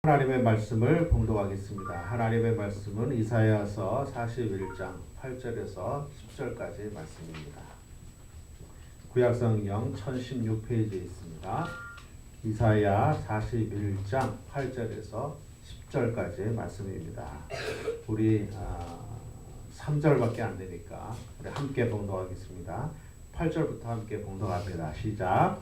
하나님의 말씀을 봉독하겠습니다. 하나님의 말씀은 이사야서 41장 8절에서 10절까지 말씀입니다. 구약성경 1016페이지에 있습니다. 이사야 41장 8절에서 10절까지 말씀입니다. 우리 3절밖에 안 되니까 우리 함께 봉독하겠습니다. 8절부터 함께 봉독합니다. 시작.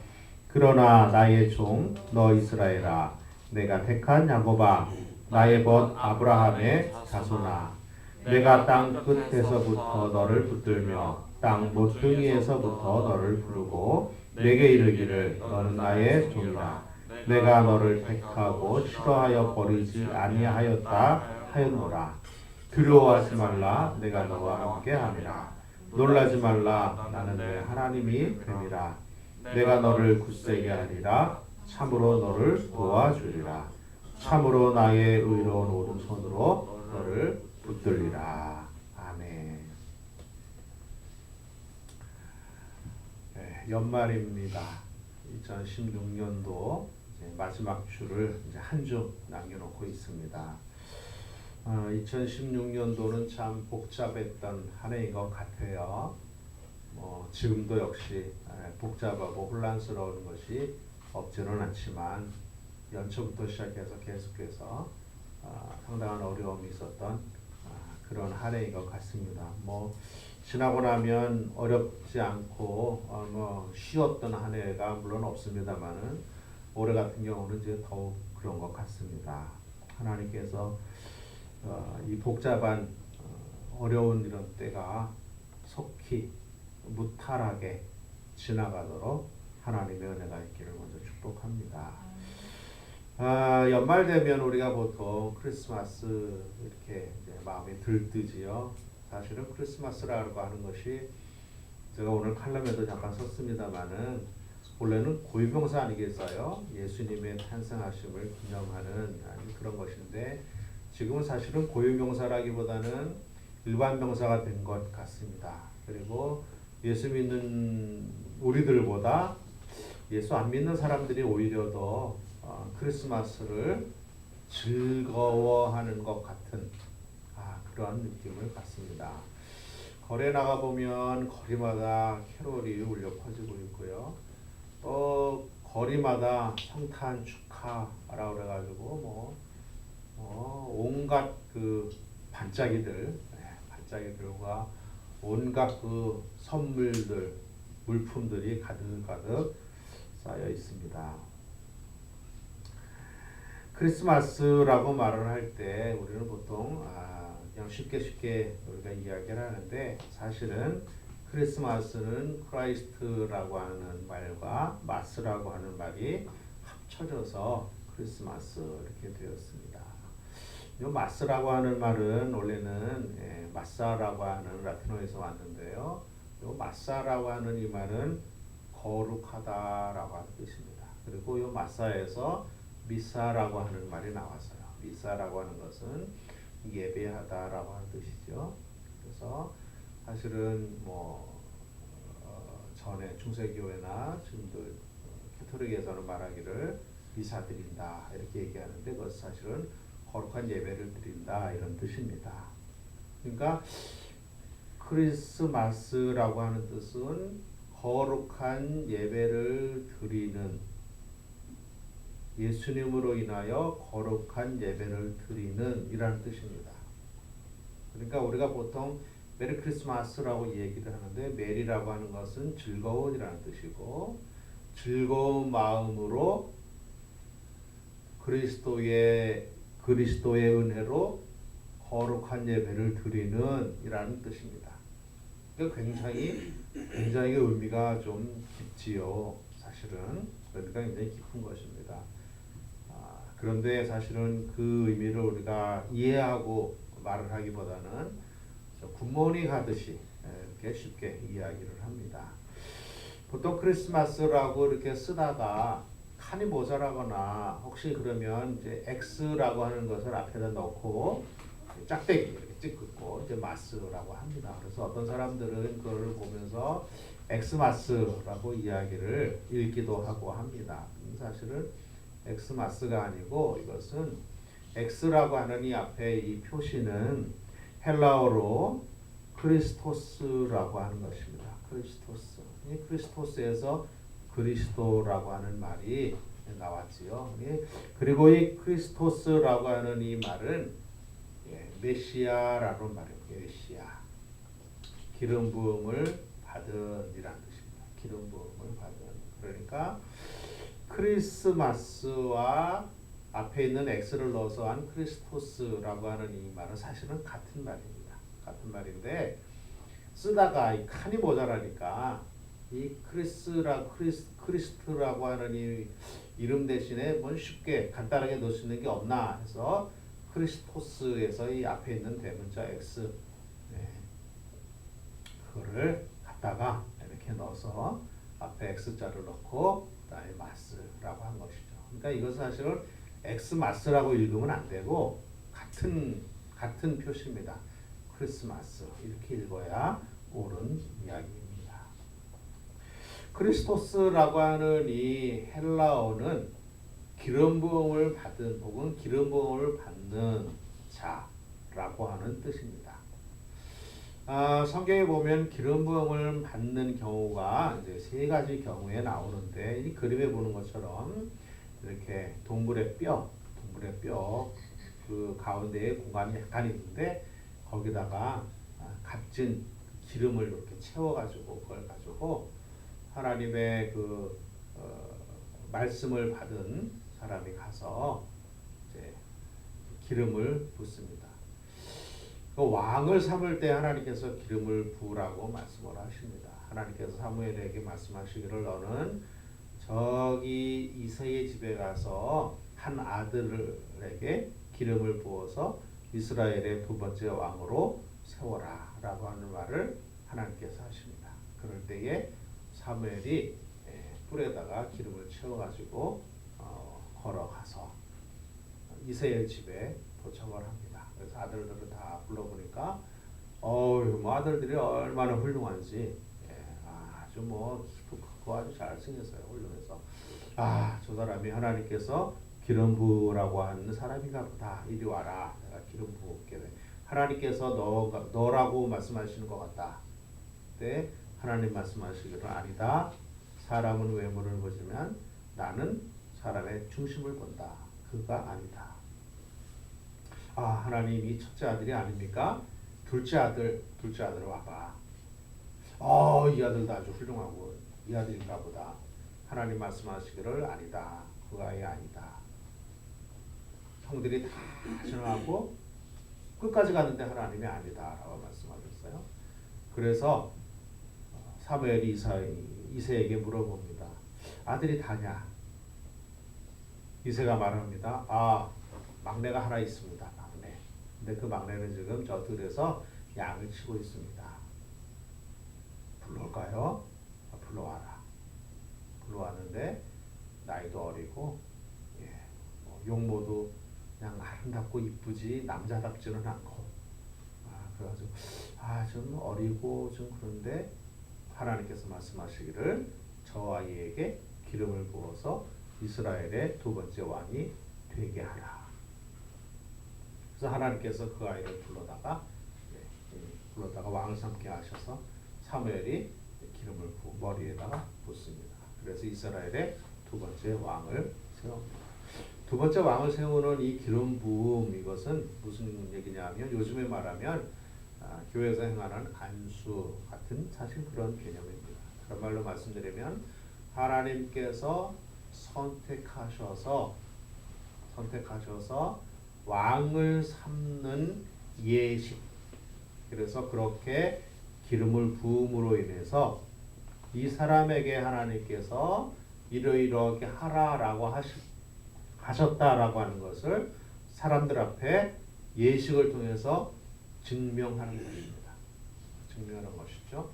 그러나 나의 종 너 이스라엘아, 내가 택한 야곱아, 나의 벗 아브라함의 자손아, 내가 땅 끝에서부터 너를 붙들며 땅 모퉁이에서부터 너를 부르고 내게 이르기를 너는 나의 종이라. 내가 너를 택하고 싫어하여 버리지 아니하였다 하였노라. 두려워하지 말라, 내가 너와 함께함이라. 놀라지 말라, 나는 내 하나님이 됨이라. 내가 너를 굳세게 하리라. 참으로 너를 도와주리라. 참으로 나의 의로운 오른손으로 너를 붙들리라. 아멘. 네, 연말입니다. 2016년도 마지막 주를 이제 한 주 남겨놓고 있습니다. 2016년도는 참 복잡했던 한 해인 것 같아요. 지금도 역시 복잡하고 혼란스러운 것이 없지는 않지만 연초부터 시작해서 계속해서 상당한 어려움이 있었던 그런 한 해인 것 같습니다. 지나고 나면 어렵지 않고 쉬웠던 한 해가 물론 없습니다만은 올해 같은 경우는 이제 더욱 그런 것 같습니다. 하나님께서 이 복잡한 어려운 이런 때가 속히 무탈하게 지나가도록 하나님의 은혜가 있기를 먼저 축복합니다. 연말 되면 우리가 보통 크리스마스 이렇게 이제 마음이 들뜨지요. 사실은 크리스마스라고 하는 것이 제가 오늘 칼럼에도 잠깐 썼습니다만은 원래는 고유명사 아니겠어요? 예수님의 탄생하심을 기념하는 그런 것인데 지금은 사실은 고유명사라기보다는 일반 명사가 된 것 같습니다. 그리고 예수 믿는 우리들보다 예수 안 믿는 사람들이 오히려 더 크리스마스를 즐거워하는 것 같은 그러한 느낌을 받습니다. 거리에 나가보면 거리마다 캐롤이 울려 퍼지고 있고요. 또 거리마다 성탄 축하라고 그래가지고 온갖 그 반짝이들과 온갖 그 선물들, 물품들이 가득가득 쌓여 있습니다. 크리스마스라고 말을 할 때 우리는 보통 그냥 쉽게 우리가 이야기를 하는데 사실은 크리스마스는 크라이스트라고 하는 말과 마스라고 하는 말이 합쳐져서 크리스마스 이렇게 되었습니다. 이 마스라고 하는 말은 원래는 마사라고 하는 라틴어에서 왔는데요. 이 마사라고 하는 이 말은 거룩하다라고 하는 뜻입니다. 그리고 이 마사에서 미사라고 하는 말이 나왔어요. 미사라고 하는 것은 예배하다라고 하는 뜻이죠. 그래서 사실은 전에 중세교회나 지금도 캐토릭에서는 말하기를 미사 드린다 이렇게 얘기하는데 그것 사실은 거룩한 예배를 드린다 이런 뜻입니다. 그러니까 크리스마스라고 하는 뜻은 거룩한 예배를 드리는, 예수님으로 인하여 거룩한 예배를 드리는 이라는 뜻입니다. 그러니까 우리가 보통 메리 크리스마스라고 얘기를 하는데 메리라고 하는 것은 즐거운이라는 뜻이고 즐거운 마음으로 그리스도의 은혜로 거룩한 예배를 드리는 이라는 뜻입니다. 그러니까 굉장히 의미가 좀 깊지요. 사실은 의미가 굉장히 깊은 것입니다. 그런데 사실은 그 의미를 우리가 이해하고 말을 하기보다는 굿모닝 하듯이 이렇게 쉽게 이야기를 합니다. 보통 크리스마스라고 이렇게 쓰다가 칸이 모자라거나 혹시 그러면 이제 X라고 하는 것을 앞에다 넣고 짝대기 이렇게 찍고 이제 마스라고 합니다. 그래서 어떤 사람들은 그걸 보면서 엑스마스라고 이야기를 읽기도 하고 합니다. 사실은 엑스마스가 아니고 이것은 X라고 하는 이 앞에 이 표시는 헬라어로 크리스토스라고 하는 것입니다. 크리스토스. 이 크리스토스에서 그리스도라고 하는 말이 나왔지요. 그리고 이 크리스토스라고 하는 이 말은 메시아라는 말이에요. 메시아. 기름 부음을 받은이라는 뜻입니다. 기름 부음을 받은. 그러니까 크리스마스와 앞에 있는 X를 넣어서 한 크리스토스라고 하는 이 말은 사실은 같은 말입니다. 같은 말인데 쓰다가 이 칸이 모자라니까 이 크리스트라고 하는 이 이름 대신에 뭐 쉽게 간단하게 넣을 수 있는 게 없나 해서 크리스토스에서 이 앞에 있는 대문자 X 그거를 갖다가 이렇게 넣어서 앞에 X자를 넣고 그다음에 마스라고 한 것이죠. 그러니까 이것은 사실은 엑스마스라고 읽으면 안 되고 같은 표시입니다. 크리스마스 이렇게 읽어야 옳은 이야기입니다. 크리스토스라고 하는 이 헬라어는 기름 부음을 받은 혹은 기름 부음을 받는 자라고 하는 뜻입니다. 성경에 보면 기름 부음을 받는 경우가 이제 세 가지 경우에 나오는데 이 그림에 보는 것처럼 이렇게 동물의 뼈 그 가운데에 공간이 약간 있는데 거기다가 값진 기름을 이렇게 채워가지고 그걸 가지고 하나님의 그 말씀을 받은 사람이 가서 이제 기름을 붓습니다. 그 왕을 삼을 때 하나님께서 기름을 부으라고 말씀을 하십니다. 하나님께서 사무엘에게 말씀하시기를 너는 저기 이새의 집에 가서 한 아들에게 기름을 부어서 이스라엘의 두 번째 왕으로 세워라 라고 하는 말을 하나님께서 하십니다. 그럴 때에 사무엘이 뿔에다가 기름을 채워가지고 걸어가서 이새의 집에 도착을 합니다. 그래서 아들들을 다 불러보니까 뭐 아들들이 얼마나 훌륭한지 아주 뭐 키도 크고 아주 잘생겼어요. 훌륭해서 저 사람이 하나님께서 기름 부으라고 하는 사람인가 보다. 이리 와라. 내가 기름 부을게. 하나님께서 너라고 말씀하시는 것 같다. 그때 하나님 말씀하시기를 아니다. 사람은 외모를 보지만 나는 사람의 중심을 본다. 그가 아니다. 하나님이 첫째 아들이 아닙니까? 둘째 아들 와봐. 이 아들도 아주 훌륭하고 이 아들인가 보다. 하나님 말씀하시기를 아니다. 그 아이 아니다. 형들이 다 전화하고 끝까지 갔는데 하나님이 아니다 라고 말씀하셨어요. 그래서 사무엘이 이새에게 물어봅니다. 아들이 다냐? 이새가 말합니다. 막내가 하나 있습니다. 막내. 근데 그 막내는 지금 저 들에서 양을 치고 있습니다. 불러올까요? 불러와라. 불러왔는데 나이도 어리고 용모도 그냥 아름답고 이쁘지 남자답지는 않고 그래가지고 좀 어리고 좀 그런데 하나님께서 말씀하시기를 저 아이에게 기름을 부어서 이스라엘의 두 번째 왕이 되게 하라. 그래서 하나님께서 그 아이를 불러다가 왕을 삼게 하셔서 사무엘이 기름을 머리에다가 붓습니다. 그래서 이스라엘의 두 번째 왕을 세웁니다. 두 번째 왕을 세우는 이 기름 부음 이것은 무슨 얘기냐면 요즘에 말하면 교회에서 행하는 안수 같은 사실 그런 개념입니다. 그런 말로 말씀드리면 하나님께서 선택하셔서 왕을 삼는 예식. 그래서 그렇게 기름을 부음으로 인해서 이 사람에게 하나님께서 이러이러하게 하라라고 하셨다라고 하는 것을 사람들 앞에 예식을 통해서 증명하는 것입니다. 증명하는 것이죠.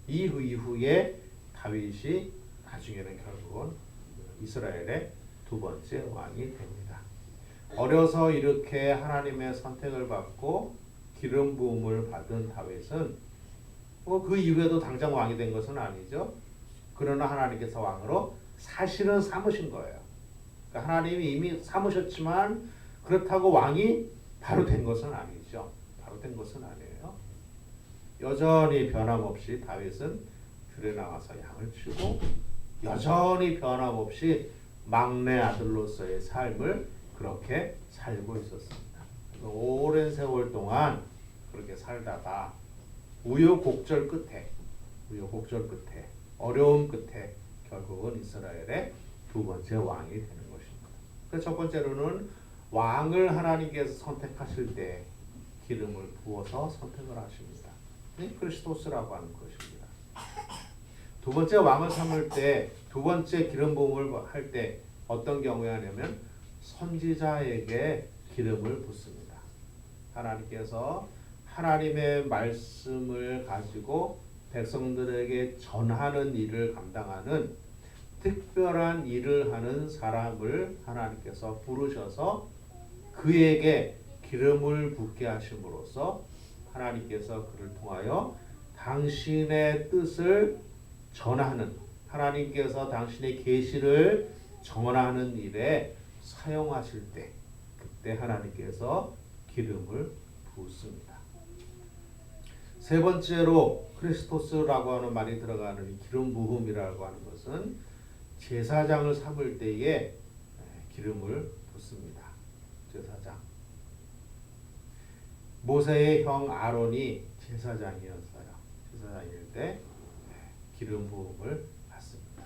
이 이후에 다윗이 나중에는 결국은 이스라엘의 두 번째 왕이 됩니다. 어려서 이렇게 하나님의 선택을 받고 기름 부음을 받은 다윗은 그 이후에도 당장 왕이 된 것은 아니죠. 그러나 하나님께서 왕으로 사실은 삼으신 거예요. 그러니까 하나님이 이미 삼으셨지만 그렇다고 왕이 바로 된 것은 아니죠. 바로 된 것은 아니에요. 여전히 변함없이 다윗은 들에 나와서 양을 치고 여전히 변함없이 막내 아들로서의 삶을 그렇게 살고 있었습니다. 오랜 세월 동안 그렇게 살다가 우여곡절 끝에 어려움 끝에 결국은 이스라엘의 두 번째 왕이 되는 것입니다. 그 첫 번째로는 왕을 하나님께서 선택하실 때 기름을 부어서 선택을 하십니다. 그리스도스라고 하는 것입니다. 두 번째 왕을 삼을 때, 두 번째 기름 부음을 할 때 어떤 경우에 하냐면 선지자에게 기름을 붓습니다. 하나님께서 하나님의 말씀을 가지고 백성들에게 전하는 일을 감당하는 특별한 일을 하는 사람을 하나님께서 부르셔서 그에게 기름을 붓게 하심으로써 하나님께서 그를 통하여 당신의 뜻을 전하는, 하나님께서 당신의 계시를 전하는 일에 사용하실 때 그때 하나님께서 기름을 붓습니다. 세 번째로 크리스토스라고 하는 말이 들어가는 이 기름 부음이라고 하는 것은 제사장을 삼을 때에 기름을 붓습니다. 제사장. 모세의 형 아론이 제사장이었어요. 제사장일 때 기름 부음을 받습니다.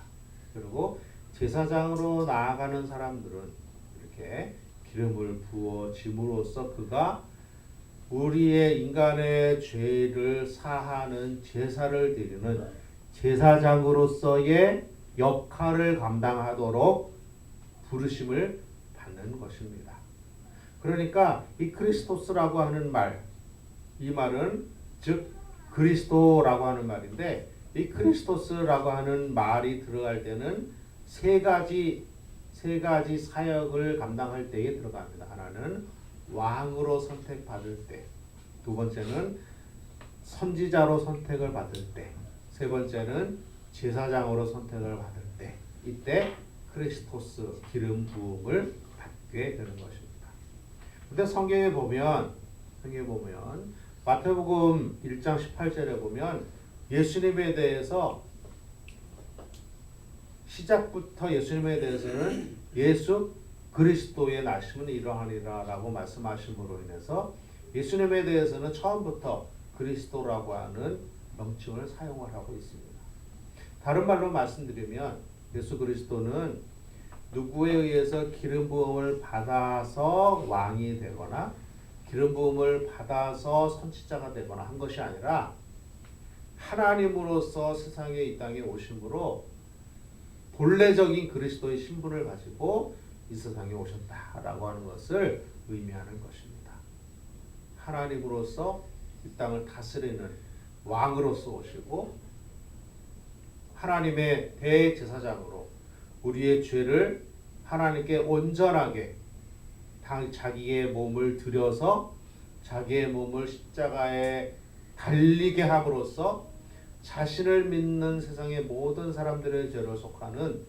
그리고 제사장으로 나아가는 사람들은 이렇게 기름을 부어짐으로써 그가 우리의 인간의 죄를 사하는 제사를 드리는 제사장으로서의 역할을 감당하도록 부르심을 받는 것입니다. 그러니까 이 크리스토스라고 하는 말, 이 말은 즉 그리스도라고 하는 말인데 이 크리스토스라고 하는 말이 들어갈 때는 세 가지 사역을 감당할 때에 들어갑니다. 하나는 왕으로 선택받을 때, 두 번째는 선지자로 선택을 받을 때, 세 번째는 제사장으로 선택을 받을 때, 이때 크리스토스 기름 부음을 받게 되는 것입니다. 근데 성경에 보면 마태복음 1장 18절에 보면 예수님에 대해서 시작부터 예수님에 대해서는 예수 그리스도의 나심은 이러하니라 라고 말씀하심으로 인해서 예수님에 대해서는 처음부터 그리스도라고 하는 명칭을 사용을 하고 있습니다. 다른 말로 말씀드리면 예수 그리스도는 누구에 의해서 기름 부음을 받아서 왕이 되거나 기름 부음을 받아서 선지자가 되거나 한 것이 아니라 하나님으로서 세상에 이 땅에 오심으로 본래적인 그리스도의 신분을 가지고 이 세상에 오셨다라고 하는 것을 의미하는 것입니다. 하나님으로서 이 땅을 다스리는 왕으로서 오시고 하나님의 대제사장으로 우리의 죄를 하나님께 온전하게 자기의 몸을 들여서 자기의 몸을 십자가에 달리게 함으로써 자신을 믿는 세상의 모든 사람들의 죄를 속하는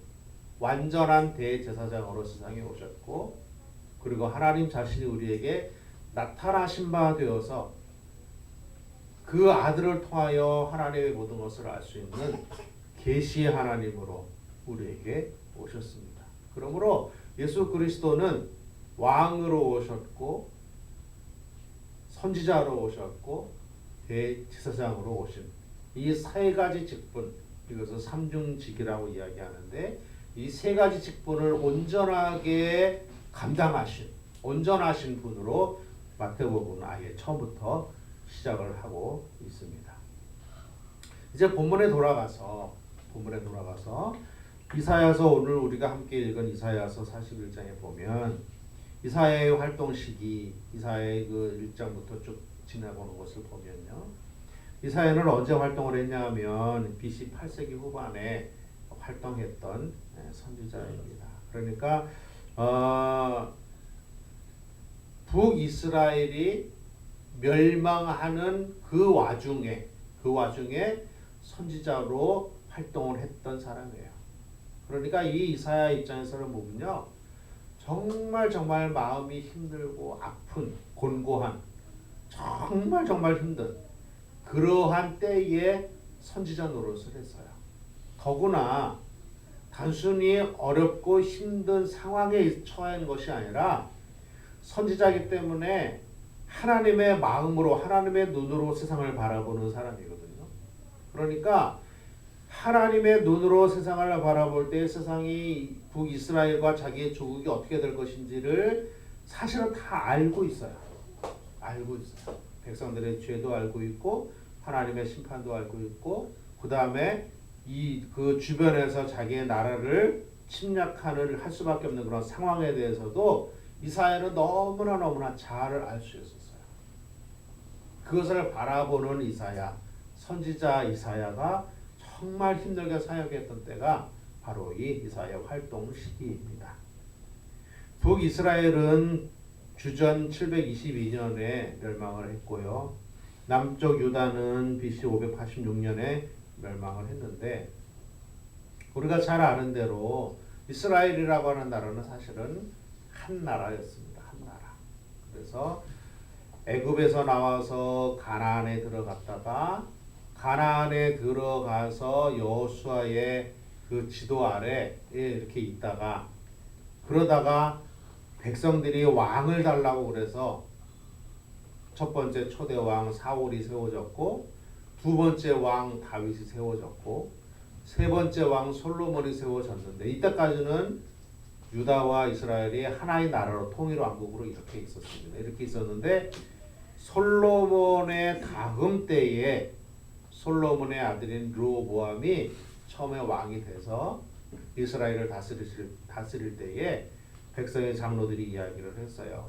완전한 대제사장으로 세상에 오셨고 그리고 하나님 자신이 우리에게 나타나신 바 되어서 그 아들을 통하여 하나님의 모든 것을 알 수 있는 계시의 하나님으로 우리에게 오셨습니다. 그러므로 예수 그리스도는 왕으로 오셨고 선지자로 오셨고 대제사장으로 오신 이 세 가지 직분, 이것을 삼중직이라고 이야기하는데 이 세 가지 직분을 온전하게 감당하신 온전하신 분으로 마태복음은 아예 처음부터 시작을 하고 있습니다. 이제 본문에 돌아가서 이사야서 오늘 우리가 함께 읽은 이사야서 41장에 보면 이사야의 활동 시기, 이사야의 그 1장부터 쭉 지나보는 것을 보면요. 이사야는 언제 활동을 했냐 하면 BC 8세기 후반에 활동했던 선지자입니다. 그러니까 북이스라엘이 멸망하는 그 와중에 선지자로 활동을 했던 사람이에요. 그러니까 이 이사야 입장에서는 보면요. 정말 정말 마음이 힘들고 아픈 곤고한 정말 정말 힘든 그러한 때에 선지자 노릇을 했어요. 더구나 단순히 어렵고 힘든 상황에 처한 것이 아니라 선지자이기 때문에 하나님의 마음으로 하나님의 눈으로 세상을 바라보는 사람이거든요. 그러니까 하나님의 눈으로 세상을 바라볼 때 세상이 북이스라엘과 자기의 조국이 어떻게 될 것인지를 사실은 다 알고 있어요. 알고 있어요. 백성들의 죄도 알고 있고 하나님의 심판도 알고 있고 그 다음에 그 주변에서 자기의 나라를 침략하는 할 수밖에 없는 그런 상황에 대해서도 이사야는 너무나 잘 알 수 있었어요. 그것을 바라보는 이사야, 선지자 이사야가 정말 힘들게 사역했던 때가 바로 이 이사야 활동 시기입니다. 북이스라엘은 주전 722년에 멸망을 했고요. 남쪽 유다는 BC 586년에 멸망을 했는데 우리가 잘 아는 대로 이스라엘이라고 하는 나라는 사실은 한 나라였습니다. 한 나라. 그래서 애굽에서 나와서 가나안에 들어갔다가 가나안에 들어가서 여호수아의 그 지도 아래에 이렇게 있다가 그러다가 백성들이 왕을 달라고 그래서 첫 번째 초대 왕 사울이 세워졌고 두 번째 왕 다윗이 세워졌고 세 번째 왕 솔로몬이 세워졌는데 이때까지는 유다와 이스라엘이 하나의 나라로 통일 왕국으로 이렇게 있었습니다. 이렇게 있었는데 솔로몬의 다음 때에 솔로몬의 아들인 르호보암이 처음에 왕이 돼서 이스라엘을 다스릴 때에 백성의 장로들이 이야기를 했어요.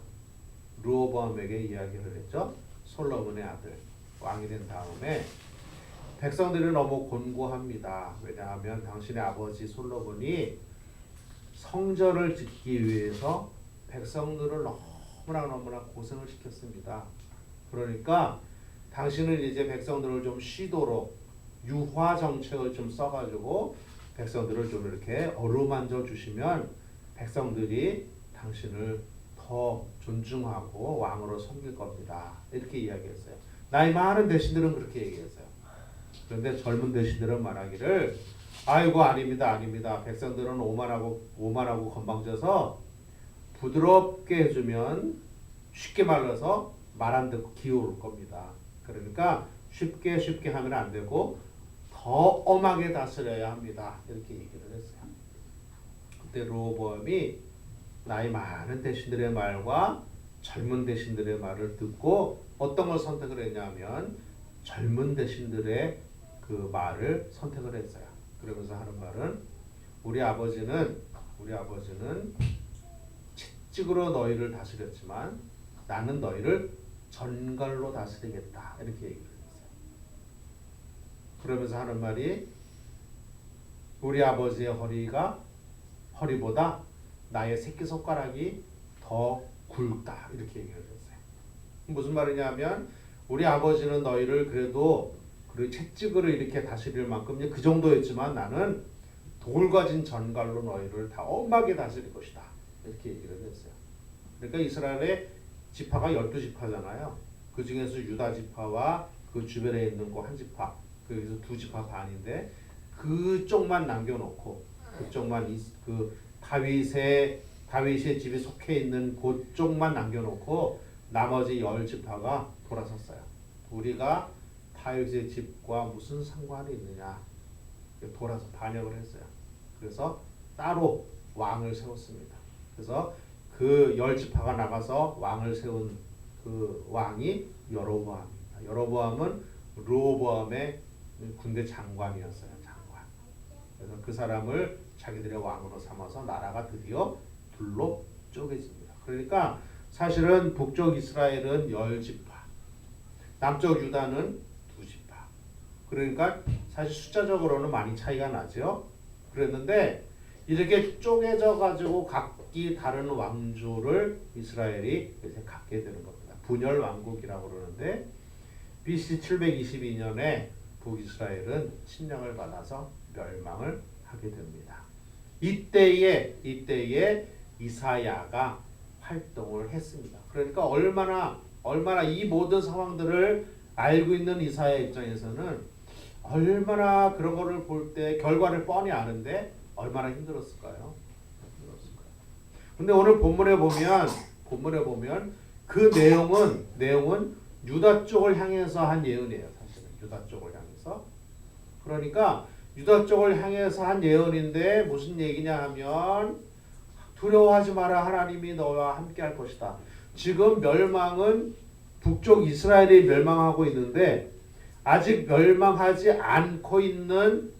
르호보암에게 이야기를 했죠. 솔로몬의 아들 왕이 된 다음에 백성들이 너무 곤고합니다. 왜냐하면 당신의 아버지 솔로몬이 성전을 짓기 위해서 백성들을 너무나 고생을 시켰습니다. 그러니까 당신은 이제 백성들을 좀 쉬도록 유화 정책을 좀 써가지고 백성들을 좀 이렇게 어루만져 주시면 백성들이 당신을 더 존중하고 왕으로 섬길 겁니다. 이렇게 이야기했어요. 나이 많은 대신들은 그렇게 얘기했어요. 그런데 젊은 대신들은 말하기를 아이고 아닙니다. 백성들은 오만하고 건방져서 부드럽게 해주면 쉽게 말해서 말 안 듣고 기어올 겁니다. 그러니까 쉽게 하면 안 되고 더 엄하게 다스려야 합니다. 이렇게 얘기를 했어요. 그때 르호보암이 나이 많은 대신들의 말과 젊은 대신들의 말을 듣고 어떤 걸 선택을 했냐면 젊은 대신들의 그 말을 선택을 했어요. 그러면서 하는 말은 우리 아버지는 채찍으로 너희를 다스렸지만 나는 너희를 전갈로 다스리겠다. 이렇게 얘기를 했어요. 그러면서 하는 말이 우리 아버지의 허리보다 나의 새끼손가락이 더 굵다. 이렇게 얘기를 했어요. 무슨 말이냐면 우리 아버지는 너희를 그래도 채찍으로 이렇게 다스릴 만큼 그 정도였지만 나는 돌 가진 전갈로 너희를 다 엄하게 다스릴 것이다. 이렇게 얘기를 했어요. 그러니까 이스라엘의 지파가 12지파잖아요. 그 중에서 유다 지파와 그 주변에 있는 거 한 지파, 그래서 두 지파 반인데 그쪽만 남겨놓고 그쪽만 그 다윗의 집이 속해 있는 그쪽만 남겨놓고 나머지 10지파가 돌아섰어요. 우리가 다윗의 집과 무슨 상관이 있느냐 돌아서 반역을 했어요. 그래서 따로 왕을 세웠습니다. 그래서 그 10지파가 나가서 왕을 세운 그 왕이 여로보암입니다. 여로보암은 르호보암의 군대 장관이었어요. 장관. 그래서 그 사람을 자기들의 왕으로 삼아서 나라가 드디어 둘로 쪼개집니다. 그러니까 사실은 북쪽 이스라엘은 10지파, 남쪽 유다는 2지파. 그러니까 사실 숫자적으로는 많이 차이가 나죠. 그랬는데 이렇게 쪼개져 가지고 각기 다른 왕조를 이스라엘이 이제 갖게 되는 겁니다. 분열 왕국이라고 그러는데 BC 722년에 북이스라엘은 침략을 받아서 멸망을 하게 됩니다. 이때에 이사야가 활동을 했습니다. 그러니까 얼마나 이 모든 상황들을 알고 있는 이사야 입장에서는 얼마나 그런 거를 볼 때 결과를 뻔히 아는데 얼마나 힘들었을까요? 근데 오늘 본문에 보면 그 내용은 유다 쪽을 향해서 한 예언이에요. 사실은 유다 쪽을 향해서. 그러니까 유다 쪽을 향해서 한 예언인데 무슨 얘기냐 하면 두려워하지 마라. 하나님이 너와 함께 할 것이다. 지금 멸망은 북쪽 이스라엘이 멸망하고 있는데 아직 멸망하지 않고 있는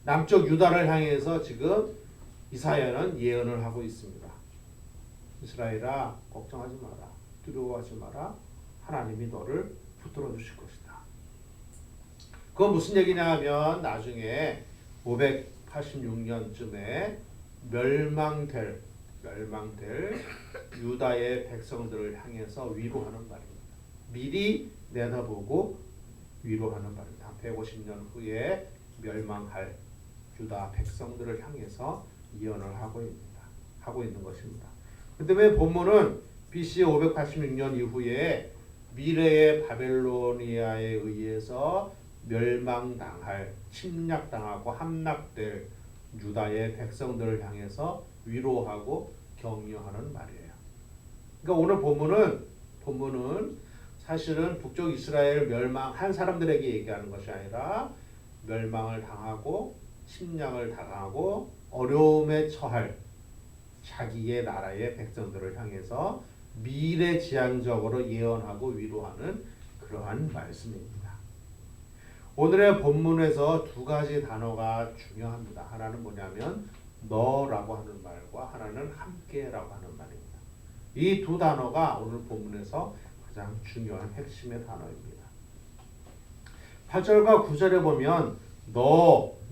남쪽 유다를 향해서 지금 이사야는 예언을 하고 있습니다. 이스라엘아, 걱정하지 마라. 두려워하지 마라. 하나님이 너를 붙들어 주실 것이다. 그건 무슨 얘기냐 하면 나중에 586년쯤에 멸망될 유다의 백성들을 향해서 위로하는 말입니다. 미리 내다보고 위로하는 말입니다. 150년 후에 멸망할 유다 백성들을 향해서 예언을 하고 있는 것입니다. 근데 왜 본문은 BC 586년 이후에 미래의 바벨로니아에 의해서 멸망당할, 침략당하고 함락될 유다의 백성들을 향해서 위로하고 격려하는 말이에요. 그러니까 오늘 본문은 사실은 북쪽 이스라엘 멸망한 사람들에게 얘기하는 것이 아니라 멸망을 당하고 침략을 당하고 어려움에 처할 자기의 나라의 백성들을 향해서 미래지향적으로 예언하고 위로하는 그러한 말씀입니다. 오늘의 본문에서 두 가지 단어가 중요합니다. 하나는 뭐냐면 너라고 하는 말과 하나는 함께라고 하는 말입니다. 이 두 단어가 오늘 본문에서 가장 중요한 핵심의 단어입니다. 8절과 9절에 보면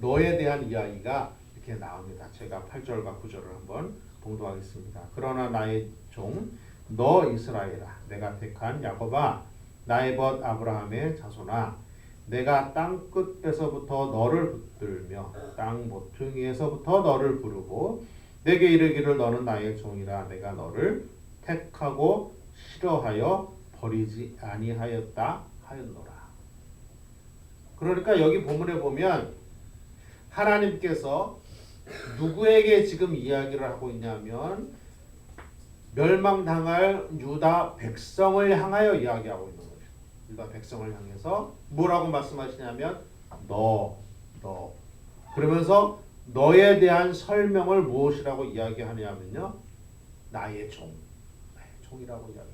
너에 대한 이야기가 이렇게 나옵니다. 제가 8절과 9절을 한번 봉독하겠습니다. 그러나 나의 종 너 이스라엘아, 내가 택한 야곱아, 나의 벗 아브라함의 자손아, 내가 땅 끝에서부터 너를 붙들며 땅 모퉁이에서부터 너를 부르고 내게 이르기를 너는 나의 종이라. 내가 너를 택하고 싫어하여 버리지 아니하였다 하였노라. 그러니까 여기 본문에 보면 하나님께서 누구에게 지금 이야기를 하고 있냐면 멸망당할 유다 백성을 향하여 이야기하고 있는 거죠. 유다 백성을 향해서 뭐라고 말씀하시냐면 너 그러면서 너에 대한 설명을 무엇이라고 이야기하냐면요, 나의 종이라고 이야기합니다.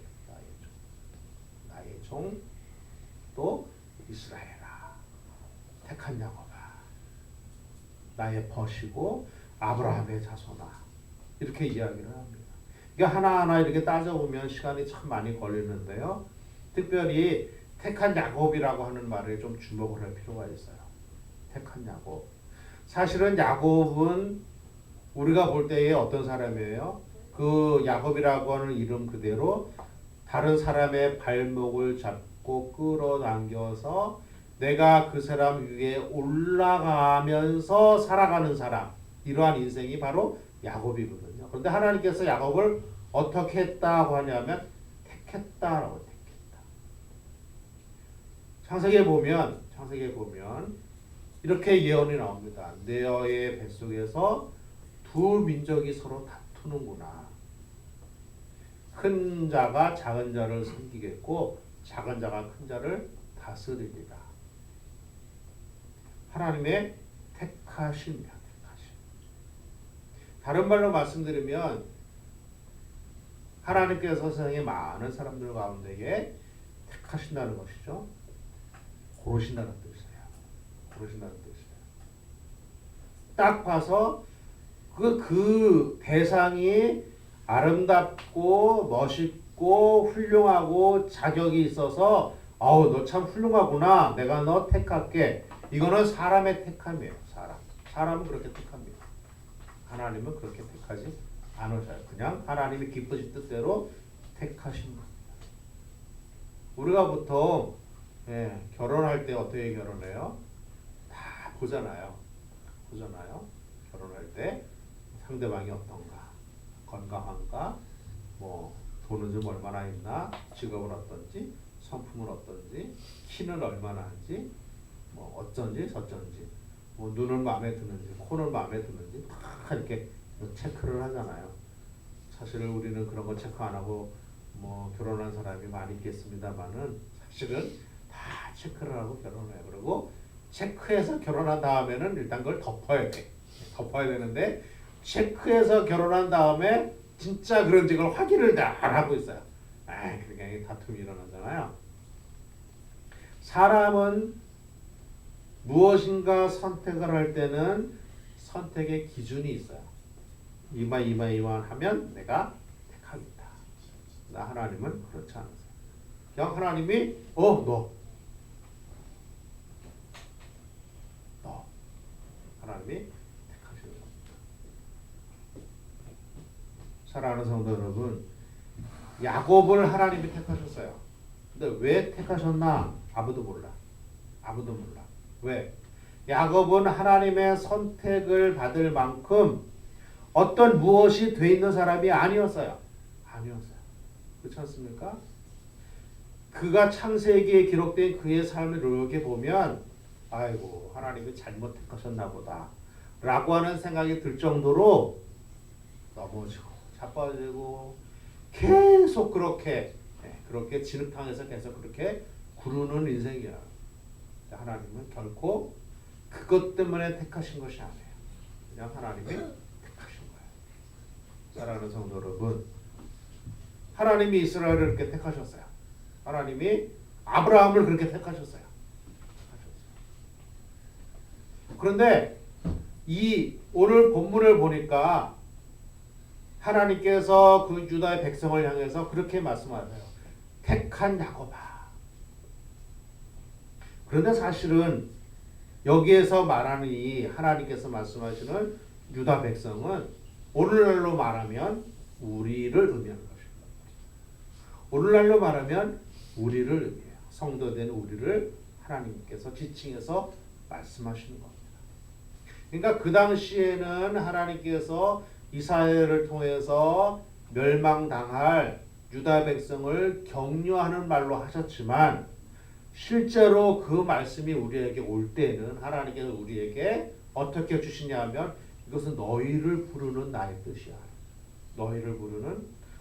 나의 종 또 이스라엘아, 택한 야곱아, 나의 벗이고 아브라함의 자손아, 이렇게 이야기를 합니다. 이게 하나하나 이렇게 따져보면 시간이 참 많이 걸리는데요. 특별히 택한 야곱이라고 하는 말에 좀 주목을 할 필요가 있어요. 택한 야곱. 사실은 야곱은 우리가 볼 때에 어떤 사람이에요? 그 야곱이라고 하는 이름 그대로 다른 사람의 발목을 잡고 끌어당겨서 내가 그 사람 위에 올라가면서 살아가는 사람, 이러한 인생이 바로 야곱이거든요. 그런데 하나님께서 야곱을 어떻게 했다고 하냐면 택했다라고 택했다. 창세기에 보면 이렇게 예언이 나옵니다. 너의 뱃속에서 두 민족이 서로 다투는구나. 큰 자가 작은 자를 섬기겠고 작은 자가 큰 자를 다스리리라. 하나님의 택하심이야. 다른 말로 말씀드리면 하나님께서 세상에 많은 사람들 가운데에 택하신다는 것이죠. 고르신다는 뜻이에요. 딱 봐서 그 대상이 아름답고 멋있고 훌륭하고 자격이 있어서 너 참 훌륭하구나. 내가 너 택할게. 이거는 사람의 택함이에요. 사람은 그렇게 택합니다. 하나님은 그렇게 택하지 않으셔요. 그냥 하나님이 기쁘신 뜻대로 택하신 겁니다. 우리가 보통 결혼할 때 어떻게 결혼해요? 다 보잖아요. 결혼할 때 상대방이 어떤가, 건강한가, 뭐 돈은 좀 얼마나 있나, 직업은 어떤지, 성품은 어떤지, 키는 얼마나 한지, 뭐 어쩐지 저쩐지, 뭐 눈은 마음에 드는지, 코는 마음에 드는지 다 이렇게 체크를 하잖아요. 사실 우리는 그런 거 체크 안 하고 뭐 결혼한 사람이 많이 있겠습니다만은 사실은 다 체크를 하고 결혼을 해요. 그리고 체크해서 결혼한 다음에는 일단 그걸 덮어야 돼. 덮어야 되는데 체크해서 결혼한 다음에 진짜 그런지 그걸 확인을 다 안 하고 있어요. 그러니까 다툼이 일어나잖아요. 사람은 무엇인가 선택을 할 때는 선택의 기준이 있어요. 이만 하면 내가 택하겠다. 나 하나님은 그렇지 않으세요. 그냥 하나님이 너 하나님이 택하시는 겁니다. 사랑하는 성도 여러분, 야곱을 하나님이 택하셨어요. 근데 왜 택하셨나? 아무도 몰라. 왜? 야곱은 하나님의 선택을 받을 만큼 어떤 무엇이 돼 있는 사람이 아니었어요. 그렇지 않습니까? 그가 창세기에 기록된 그의 삶을 이렇게 보면 아이고 하나님이 잘못 택하셨나 보다 라고 하는 생각이 들 정도로 넘어지고 자빠지고 계속 그렇게 진흙탕에서 계속 그렇게 구르는 인생이야. 하나님은 결코 그것 때문에 택하신 것이 아니에요. 그냥 하나님이 택하신 거예요. 사랑하는 성도 여러분, 하나님이 이스라엘을 그렇게 택하셨어요. 하나님이 아브라함을 그렇게 택하셨어요. 그런데 이 오늘 본문을 보니까 하나님께서 그 유다의 백성을 향해서 그렇게 말씀하세요. 택한 야곱아. 그런데 사실은 여기에서 말하는 이 하나님께서 말씀하시는 유다 백성은 오늘날로 말하면 우리를 의미하는 것입니다. 오늘날로 말하면 우리를 의미해요. 성도된 우리를 하나님께서 지칭해서 말씀하시는 겁니다. 그러니까 그 당시에는 하나님께서 이스라엘을 통해서 멸망당할 유다 백성을 격려하는 말로 하셨지만 실제로 그 말씀이 우리에게 올 때는 하나님께서 우리에게 어떻게 주시냐 하면 이것은 너희를 부르는 나의 뜻이야.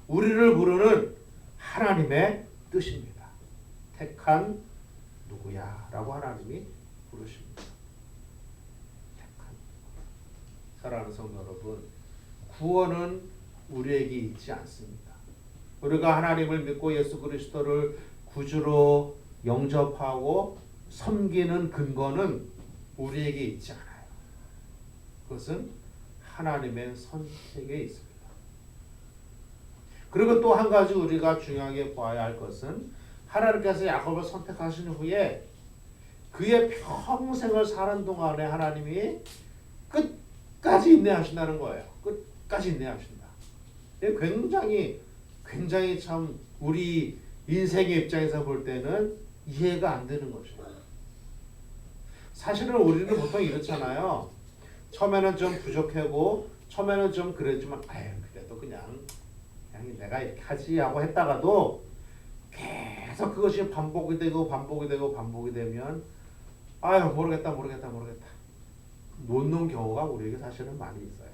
우리를 부르는 하나님의 뜻입니다. 택한 누구야? 라고 하나님이 부르십니다. 사랑하는 성도 여러분, 구원은 우리에게 있지 않습니다. 우리가 하나님을 믿고 예수 그리스도를 구주로 영접하고 섬기는 근거는 우리에게 있지 않아요. 그것은 하나님의 선택에 있습니다. 그리고 또 한 가지 우리가 중요하게 봐야 할 것은 하나님께서 야곱을 선택하신 후에 그의 평생을 사는 동안에 하나님이 끝까지 인내하신다는 거예요. 끝까지 인내하신다. 굉장히 참 우리 인생의 입장에서 볼 때는 이해가 안 되는 거죠. 사실은 우리는 보통 이렇잖아요. 처음에는 좀 부족하고 처음에는 좀 그랬지만 그래도 그냥 내가 이렇게 하지 하고 했다가도 계속 그것이 반복이 되면 모르겠다 놓는 경우가 우리에게 사실은 많이 있어요.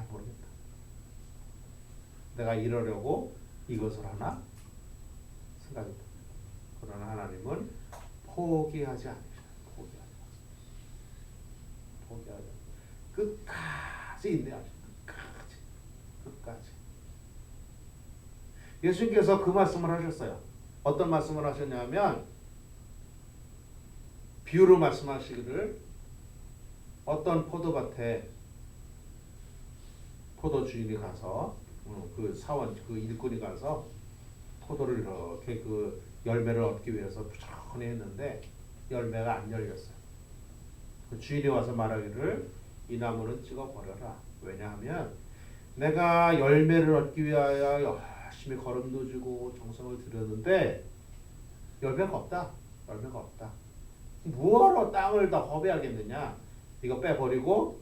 모르겠다. 내가 이러려고 이것을 하나 생각이 듭니다. 그러나 하나님은 포기하지 않으셔요. 포기하지 끝까지 인내하셔요. 끝까지. 예수님께서 그 말씀을 하셨어요. 어떤 말씀을 하셨냐면 비유로 말씀하시기를 어떤 포도밭에 포도 주인이 가서 그 사원 그 일꾼이 가서 포도를 이렇게 그 열매를 얻기 위해서 부지런히 했는데 열매가 안 열렸어요. 그 주인이 와서 말하기를 이 나무는 찍어 버려라. 왜냐하면 내가 열매를 얻기 위하여 열심히 거름도 주고 정성을 들였는데 열매가 없다. 뭐하러 땅을 다 허비하겠느냐. 이거 빼버리고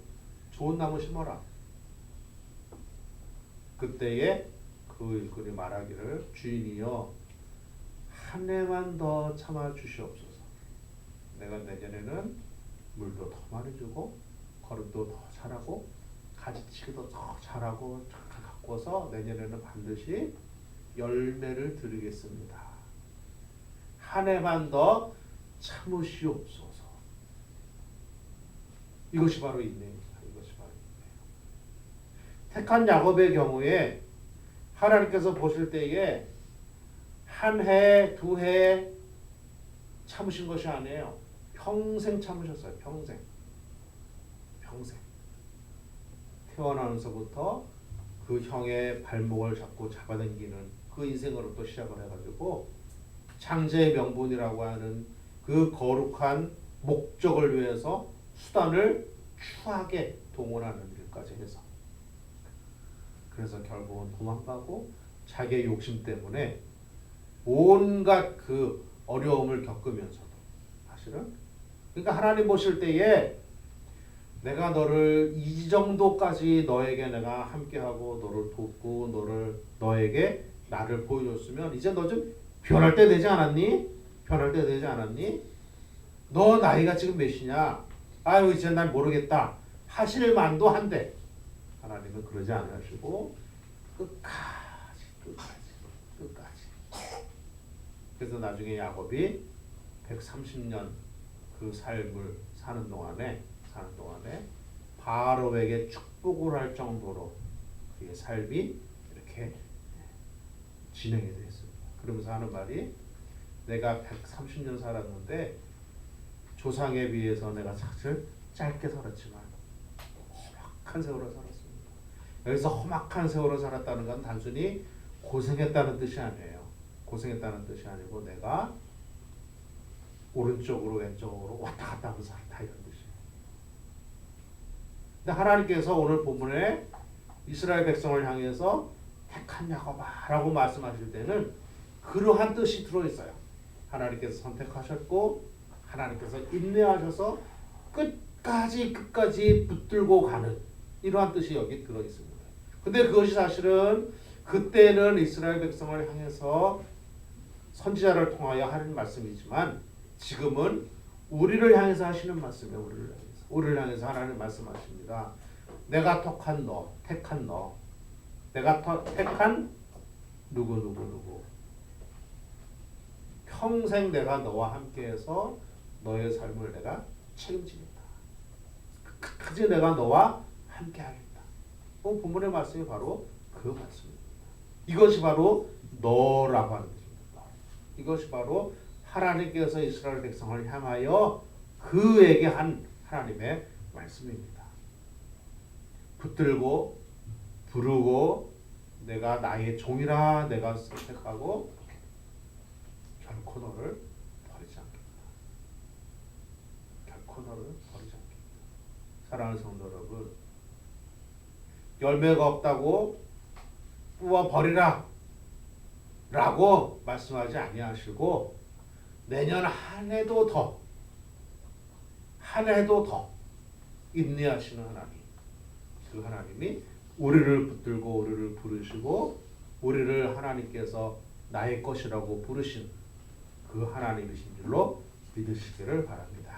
좋은 나무 심어라. 그때에 그 일꾼이 말하기를 주인이여 한 해만 더 참아 주시옵소서. 내가 내년에는 물도 더 많이 주고 거름도 더 잘하고 가지치기도 더 잘하고 잘 가꿔서 내년에는 반드시 열매를 드리겠습니다. 한 해만 더 참으시옵소서. 이것이 바로 인내입니다. 이것이 바로 인내. 택한 야곱의 경우에 하나님께서 보실 때에 한 해, 두 해 참으신 것이 아니에요. 평생 참으셨어요. 평생. 태어나면서부터 그 형의 발목을 잡고 잡아당기는 그 인생으로부터 시작을 해가지고 창제의 명분이라고 하는 그 거룩한 목적을 위해서 수단을 추하게 동원하는 일까지 해서 그래서 결국은 도망가고 자기의 욕심 때문에 온갖 그 어려움을 겪으면서도 사실은 그러니까 하나님 보실 때에 내가 너를 이 정도까지 너에게 내가 함께하고 너를 돕고 너에게 나를 보여줬으면 이제 너 좀 변할 때 되지 않았니? 변할 때 되지 않았니? 너 나이가 지금 몇이냐? 아유 이제 난 모르겠다. 하실 만도 한데 하나님은 그러지 않으시고 끝까지. 그래서 나중에 야곱이 130년 그 삶을 사는 동안에 바로에게 축복을 할 정도로 그의 삶이 이렇게 진행이 되었습니다. 그러면서 하는 말이 내가 130년 살았는데 조상에 비해서 내가 사실 짧게 살았지만 험악한 세월을 살았습니다. 여기서 험악한 세월을 살았다는 건 단순히 고생했다는 뜻이 아니에요. 고생했다는 뜻이 아니고 내가 오른쪽으로 왼쪽으로 왔다 갔다 하면서 살았다 이런 뜻이에요. 근데 하나님께서 오늘 본문에 이스라엘 백성을 향해서 택한 야곱아라고 말씀하실 때는 그러한 뜻이 들어있어요. 하나님께서 선택하셨고 하나님께서 인내하셔서 끝까지 붙들고 가는 이러한 뜻이 여기 들어있습니다. 근데 그것이 사실은 그때는 이스라엘 백성을 향해서 선지자를 통하여 하는 말씀이지만 지금은 우리를 향해서 하시는 말씀이에요. 우리를 향해서 하나님 말씀하십니다. 내가 택한 너 내가 택한 누구 평생 내가 너와 함께해서 너의 삶을 내가 책임지겠다. 끝까지 내가 너와 함께하겠다. 본문의 말씀이 바로 그 말씀입니다. 이것이 바로 너라고 하는 것입니다. 이것이 바로 하나님께서 이스라엘 백성을 향하여 그에게 한 하나님의 말씀입니다. 붙들고 부르고 내가 나의 종이라 내가 선택하고 결코 너를 버리지 않겠다. 결코 너를 버리지 않겠다. 사랑하는 성도 여러분, 열매가 없다고 뿌어 버리라 라고 말씀하지 아니하시고 내년 한 해도 더 인내하시는 하나님, 그 하나님이 우리를 붙들고 우리를 부르시고 우리를 하나님께서 나의 것이라고 부르신 그 하나님이신 줄로 믿으시기를 바랍니다.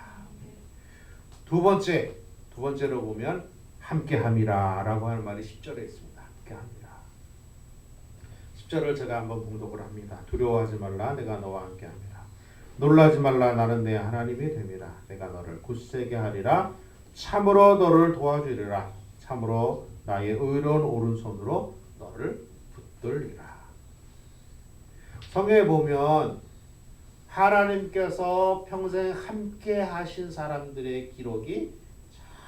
두 번째로 보면 함께함이라 라고 하는 말이 10절에 있습니다. 함께함이라. 10절을 제가 한번 봉독을 합니다. 두려워하지 말라 내가 너와 함께함이라. 놀라지 말라 나는 내 하나님이 됨이라. 내가 너를 굳세게 하리라. 참으로 너를 도와주리라. 참으로 나의 의로운 오른손으로 너를 붙들리라. 성경에 보면 하나님께서 평생 함께 하신 사람들의 기록이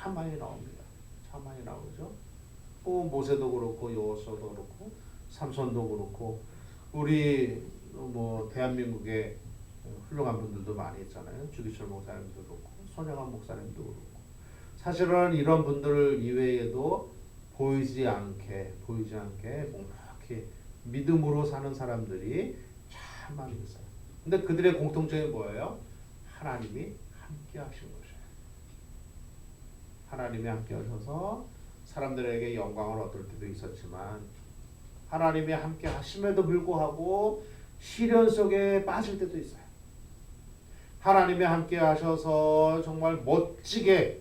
참 많이 나옵니다. 참 많이 나오죠. 모세도 그렇고 여호수아도 그렇고 삼손도 그렇고 우리 대한민국에 훌륭한 분들도 많이 있잖아요. 주기철 목사님도 그렇고 손영환 목사님도 그렇고 사실은 이런 분들 이외에도 보이지 않게 묵묵히 믿음으로 사는 사람들이 참 많이 있어요. 근데 그들의 공통점이 뭐예요? 하나님이 함께 하신 것이에요. 하나님이 함께 하셔서 사람들에게 영광을 얻을 때도 있었지만 하나님이 함께 하심에도 불구하고 시련 속에 빠질 때도 있어요. 하나님이 함께 하셔서 정말 멋지게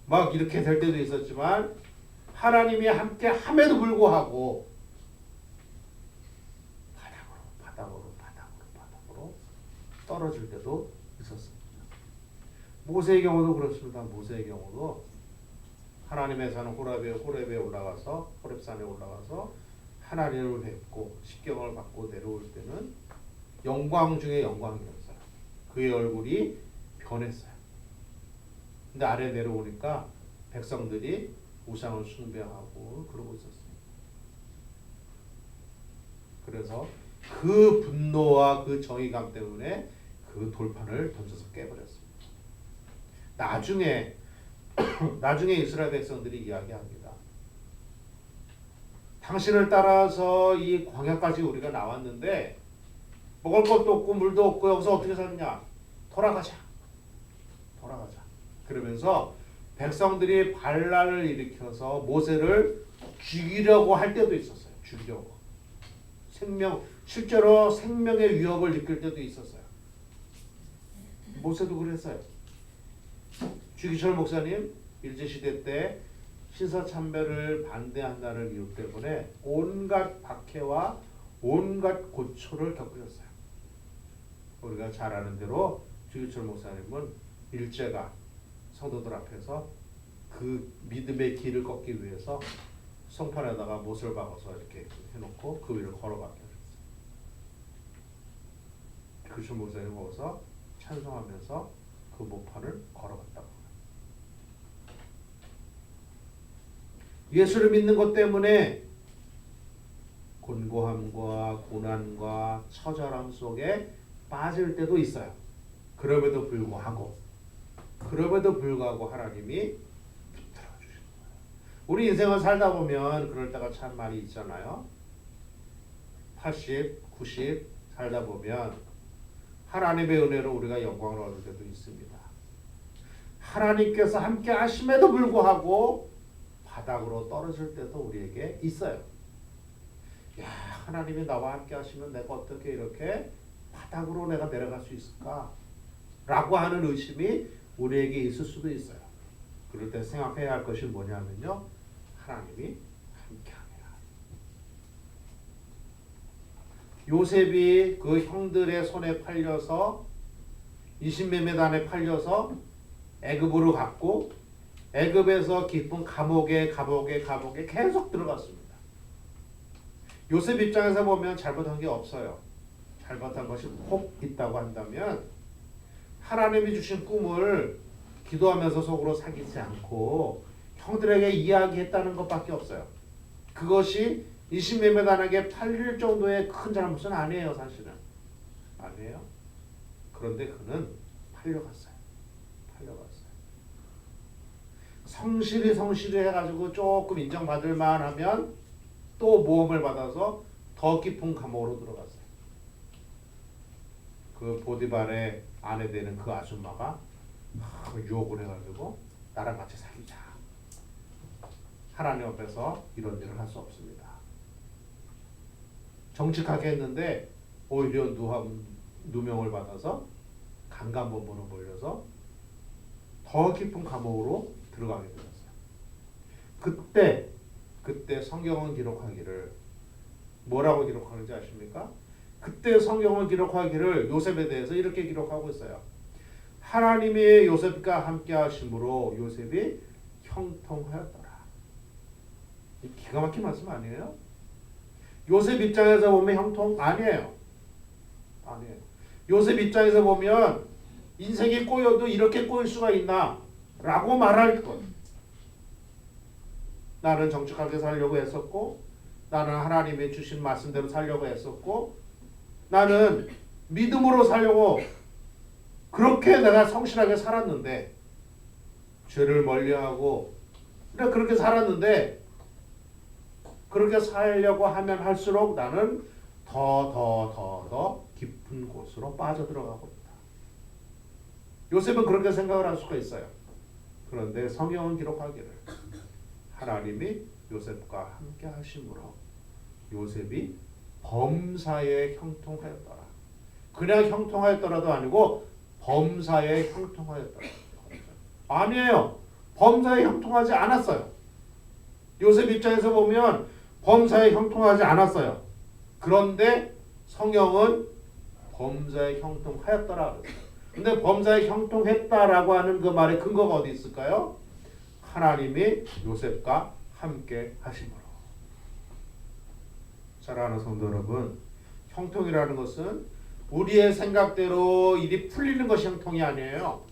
막 이렇게 될 때도 있었지만 하나님이 함께 함에도 불구하고 바닥으로 떨어질 때도 있었습니다. 모세의 경우도 그렇습니다. 모세의 경우도 하나님의 산 호렙에 올라가서 호렙산에 올라가서 하나님을 뵙고 십경을 받고 내려올 때는 영광 중에 영광이었어요. 그의 얼굴이 변했어요. 근데 아래 내려오니까 백성들이 우상을 숭배하고 그러고 있었습니다. 그래서 그 분노와 그 정의감 때문에 그 돌판을 던져서 깨버렸습니다. 나중에 이스라엘 백성들이 이야기합니다. 당신을 따라서 이 광야까지 우리가 나왔는데 먹을 것도 없고 물도 없고 여기서 어떻게 살냐? 돌아가자. 그러면서 백성들이 반란을 일으켜서 모세를 죽이려고 할 때도 있었어요. 실제로 생명의 위협을 느낄 때도 있었어요. 모세도 그랬어요. 주기철 목사님 일제시대 때 신사참배를 반대한다는 이유 때문에 온갖 박해와 온갖 고초를 겪으셨어요. 우리가 잘 아는 대로 주기철 목사님은 일제가 성도들 앞에서 그 믿음의 길을 걷기 위해서 성판에다가 못을 박아서 이렇게 해놓고 그 위를 걸어가게 하셨어요. 주기철 목사님 거기서 찬송하면서 그 못판을 걸어갔다고. 예수를 믿는 것 때문에 곤고함과 고난과 처절함 속에 빠질 때도 있어요. 그럼에도 불구하고 하나님이 붙들어 주시는 거예요. 우리 인생을 살다 보면 그럴 때가 참 많이 있잖아요. 80, 90 살다 보면 하나님의 은혜로 우리가 영광을 얻을 때도 있습니다. 하나님께서 함께 하심에도 불구하고 바닥으로 떨어질 때도 우리에게 있어요. 야, 하나님이 나와 함께 하시면 내가 어떻게 이렇게 바닥으로 내가 내려갈 수 있을까? 라고 하는 의심이 우리에게 있을 수도 있어요. 그럴 때 생각해야 할 것이 뭐냐면요. 하나님이 함께 하리라. 요셉이 그 형들의 손에 팔려서 이신매매단에 팔려서 애굽으로 갔고 애굽에서 깊은 감옥에 계속 들어갔습니다. 요셉 입장에서 보면 잘못한 게 없어요. 잘못한 것이 혹 있다고 한다면 하나님이 주신 꿈을 기도하면서 속으로 사귀지 않고 형들에게 이야기했다는 것밖에 없어요. 그것이 이신매매단에게 팔릴 정도의 큰 잘못은 아니에요. 사실은 아니에요. 그런데 그는 팔려갔어요. 성실히 해가지고 조금 인정받을 만하면 또 모험을 받아서 더 깊은 감옥으로 들어갔어요. 그 보디발의 아내 되는 그 아줌마가 유혹을 해가지고 나랑 같이 사귀자. 하나님 앞에서 이런 일을 할 수 없습니다. 정직하게 했는데 오히려 누명을 받아서 강간범으로 몰려서 더 깊은 감옥으로 들어가게 되었어요. 그때 성경은 기록하기를 뭐라고 기록하는지 아십니까? 그때 성경은 기록하기를 요셉에 대해서 이렇게 기록하고 있어요. 하나님이 요셉과 함께 하심으로 요셉이 형통하였더라. 기가 막힌 말씀 아니에요? 요셉 입장에서 보면 형통 아니에요. 요셉 입장에서 보면 인생이 꼬여도 이렇게 꼬일 수가 있나? 라고 말할 것. 나는 정직하게 살려고 했었고 나는 하나님이 주신 말씀대로 살려고 했었고 나는 믿음으로 살려고 그렇게 내가 성실하게 살았는데 죄를 멀리하고 그렇게 살았는데 그렇게 살려고 하면 할수록 나는 더 깊은 곳으로 빠져들어가고 있다. 요셉은 그렇게 생각을 할 수가 있어요. 그런데 성경은 기록하기를 하나님이 요셉과 함께 하심으로 요셉이 범사에 형통하였더라. 그냥 형통하였더라도 아니고 범사에 형통하였더라. 아니에요. 범사에 형통하지 않았어요. 요셉 입장에서 보면 범사에 형통하지 않았어요. 그런데 성경은 범사에 형통하였더라. 근데 범사에 형통했다라고 하는 그 말의 근거가 어디 있을까요? 하나님이 요셉과 함께 하심으로. 사랑하는 성도 여러분, 형통이라는 것은 우리의 생각대로 일이 풀리는 것이 형통이 아니에요.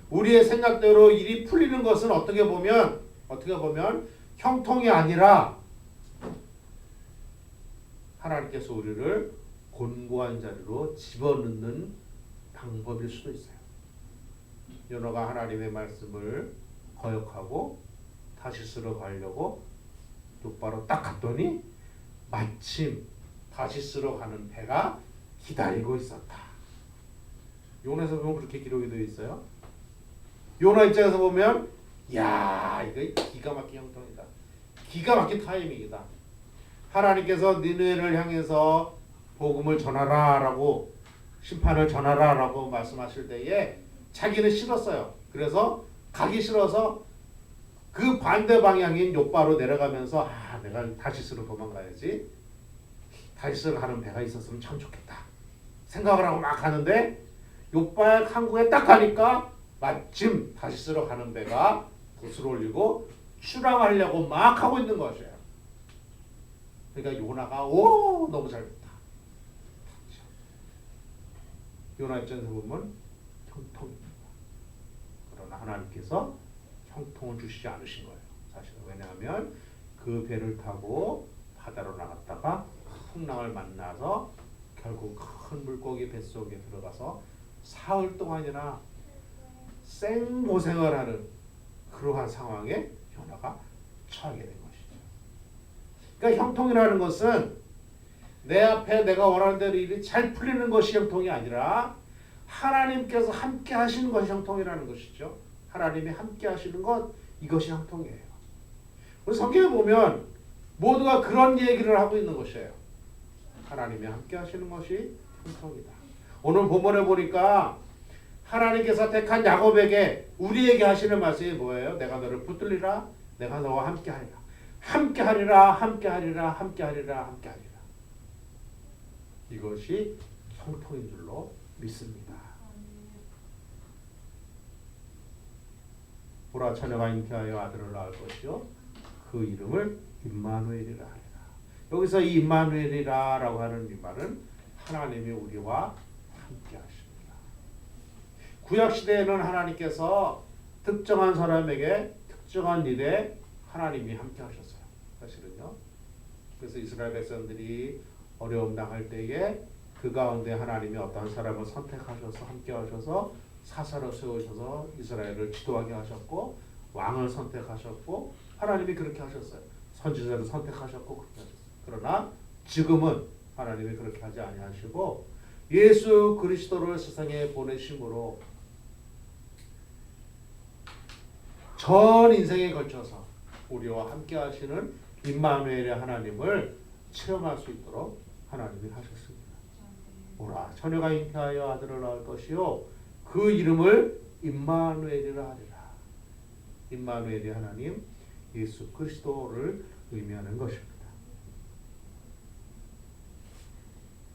우리의 생각대로 일이 풀리는 것은 어떻게 보면 형통이 아니라 하나님께서 우리를 곤고한 자리로 집어넣는 방법일 수도 있어요. 요나가 하나님의 말씀을 거역하고 다시스로 가려고 똑바로 딱 갔더니 마침 다시스로 가는 배가 기다리고 있었다. 요나에서 보면 그렇게 기록이 되어 있어요. 요나 입장에서 보면 야, 이거 기가 막힌 형통이다. 기가 막힌 타이밍이다. 하나님께서 니느웨를 향해서 복음을 전하라라고, 심판을 전하라라고 말씀하실 때에 자기는 싫었어요. 그래서 가기 싫어서 그 반대 방향인 요바로 내려가면서 내가 다시스로 도망가야지. 다시스로 가는 배가 있었으면 참 좋겠다 생각을 하고 막 가는데 요바 항구에 딱 가니까 마침 다시스로 가는 배가 돛을 올리고 출항하려고 막 하고 있는 것이에요. 그러니까 요나가 너무 잘됐다. 요나 입장에서 보면 형통입니다. 그러나 하나님께서 형통을 주시지 않으신 거예요. 사실은. 왜냐하면 그 배를 타고 바다로 나갔다가 풍랑을 만나서 결국 큰 물고기 뱃속에 들어가서 사흘 동안이나 생고생을 하는 그러한 상황에 요나가 처하게 된 것이죠. 그러니까 형통이라는 것은 내 앞에 내가 원하는 대로 일이 잘 풀리는 것이 형통이 아니라 하나님께서 함께 하시는 것이 형통이라는 것이죠. 하나님이 함께 하시는 것, 이것이 형통이에요. 우리 성경에 보면 모두가 그런 얘기를 하고 있는 것이에요. 하나님이 함께 하시는 것이 형통이다. 오늘 본문에 보니까 하나님께서 택한 야곱에게, 우리에게 하시는 말씀이 뭐예요? 내가 너를 붙들리라, 내가 너와 함께 하리라. 함께 하리라, 함께 하리라, 함께 하리라, 함께 하리라. 이것이 형통인 줄로 믿습니다. 보라, 처녀가 잉태하여 아들을 낳을 것이요 그 이름을 임마누엘이라 하리라. 여기서 이 임마누엘이라라고 하는 이 말은 하나님이 우리와 함께 하십니다. 구약 시대에는 하나님께서 특정한 사람에게 특정한 일에 하나님이 함께 하셨어요. 사실은요. 그래서 이스라엘 백성들이 어려움 당할 때에 그 가운데 하나님이 어떤 사람을 선택하셔서 함께 하셔서 사사로 세우셔서 이스라엘을 지도하게 하셨고, 왕을 선택하셨고, 하나님이 그렇게 하셨어요. 선지자를 선택하셨고 그렇게 하셨어요. 그러나 지금은 하나님이 그렇게 하지 아니하시고 예수 그리스도를 세상에 보내심으로 전 인생에 걸쳐서 우리와 함께 하시는 임마누엘의 하나님을 체험할 수 있도록 하나님이 하셨습니다. 오라, 처녀가 잉태하여 아들을 낳을 것이요 그 이름을 임마누엘이라 하리라. 임마누엘이 하나님 예수 그리스도를 의미하는 것입니다.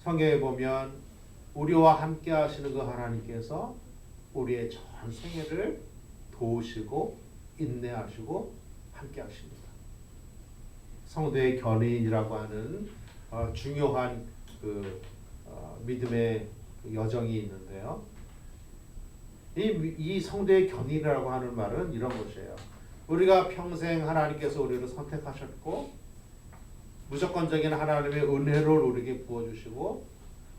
성경에 보면 우리와 함께 하시는 그 하나님께서 우리의 전 생애를 도우시고 인내하시고 함께 하십니다. 성도의 견인이라고 하는 중요한 믿음의 여정이 있는데요. 이 성도의 견인이라고 하는 말은 이런 것이에요. 우리가 평생 하나님께서 우리를 선택하셨고 무조건적인 하나님의 은혜를 우리에게 부어주시고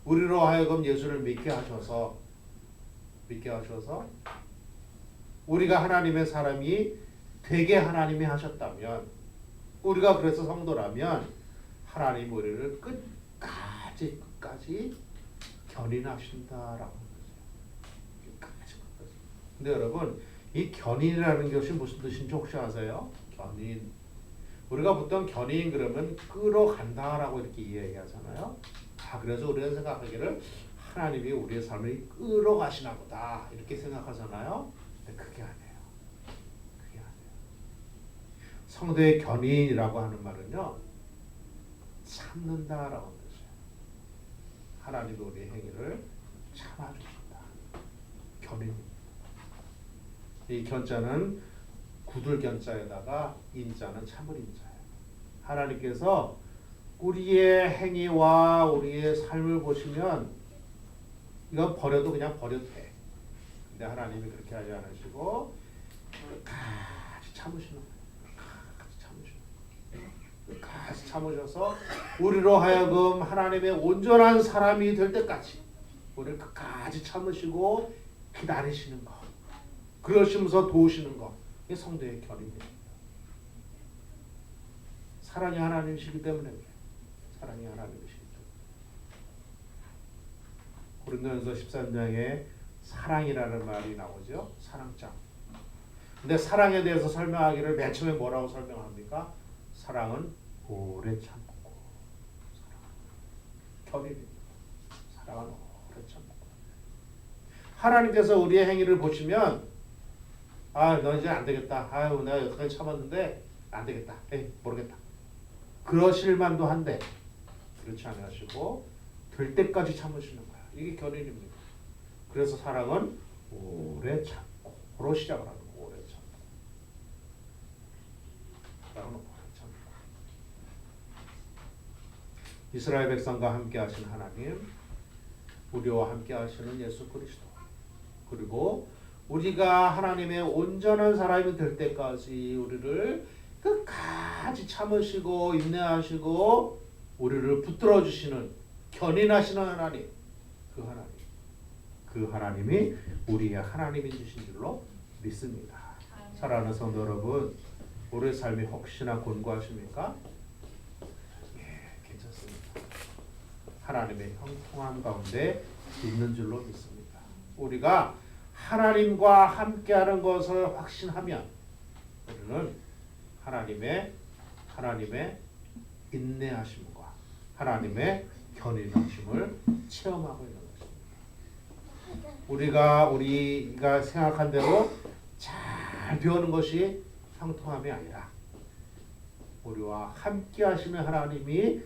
우리로 하여금 예수를 믿게 하셔서 우리가 하나님의 사람이 되게 하나님이 하셨다면, 우리가 그래서 성도라면 하나님 우리를 끝까지 견인하신다라고 하는 거죠. 근데 여러분, 이 견인이라는 것이 무슨 뜻인지 혹시 아세요? 견인. 우리가 보통 견인 그러면 끌어간다라고 이렇게 이야기하잖아요. 그래서 우리가 생각하기를 하나님이 우리의 삶을 끌어가시나 보다 이렇게 생각하잖아요. 근데 그게 아니에요. 그게 아니에요. 성도의 견인이라고 하는 말은요, 참는다라고 하는 뜻이에요. 하나님이 우리의 행위를 참아주신다. 견인입니다. 이 견자는 구들 견자에다가 인자는 참을 인자예요. 하나님께서 우리의 행위와 우리의 삶을 보시면 이거 버려도 그냥 버려도 돼. 근데 하나님이 그렇게 하지 않으시고 끝까지 참으시는 거예요. 끝까지 참으셔서 우리로 하여금 하나님의 온전한 사람이 될 때까지 우리를 끝까지 참으시고 기다리시는 거. 그러시면서 도우시는 거. 이게 성도의 결입니다. 사랑이 하나님이시기 때문에 그래요. 사랑이 하나님이시기 때문에. 고린도전서 13장에 사랑이라는 말이 나오죠. 사랑장. 근데 사랑에 대해서 설명하기를 맨 처음에 뭐라고 설명합니까? 사랑은 오래 참고. 결입니다. 사랑은 오래 참고. 하나님께서 우리의 행위를 보시면 너 이제 안 되겠다. 내가 여태까지 참았는데 안 되겠다. 모르겠다. 그러실 만도 한데 그렇지 않으시고 될 때까지 참으시는 거야. 이게 견인입니다. 그래서 사랑은 오래 참고로 시작을 하는 거예요. 오래 참고. 사랑은 오래 참고. 이스라엘 백성과 함께 하신 하나님, 우리와 함께 하시는 예수 그리스도, 그리고 우리가 하나님의 온전한 사람이 될 때까지 우리를 끝까지 참으시고 인내하시고 우리를 붙들어 주시는 견인하시는 하나님, 그 하나님이 우리의 하나님인 주신 줄로 믿습니다. 사랑하는 성도 여러분, 우리의 삶이 혹시나 곤고하십니까? 괜찮습니다. 하나님의 형통함 가운데 있는 줄로 믿습니다. 우리가 하나님과 함께하는 것을 확신하면 우리는 하나님의 인내하심과 하나님의 견인하심을 체험하고 있는 것입니다. 우리가 생각한 대로 잘 배우는 것이 형통함이 아니라 우리와 함께하시는 하나님이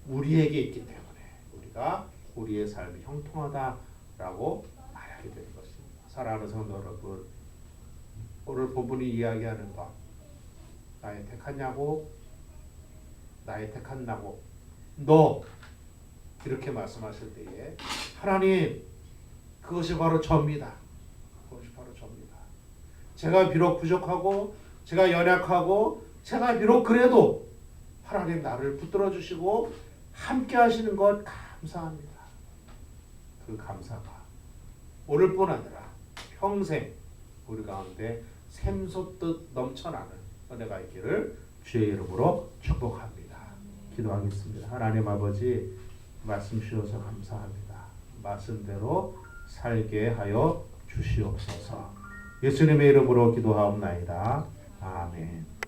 우리에게 있기 때문에 우리가 우리의 삶이 형통하다라고 말하게 되는 것입니다. 사랑하는 성도 여러분, 오늘 본문이 이야기하는 것, 나의 택하냐고, 나의 택한다고, 너 이렇게 말씀하실 때에 하나님, 그것이 바로 저입니다. 그것이 바로 저입니다. 제가 비록 부족하고 제가 연약하고 제가 비록 그래도 하나님 나를 붙들어 주시고 함께 하시는 것 감사합니다. 그 감사가 오늘뿐 아니라 평생 우리 가운데 샘솟듯 넘쳐나는 은혜가 있기를 주의 이름으로 축복합니다. 기도하겠습니다. 하나님 아버지, 말씀 주셔서 감사합니다. 말씀대로 살게 하여 주시옵소서. 예수님의 이름으로 기도하옵나이다. 아멘.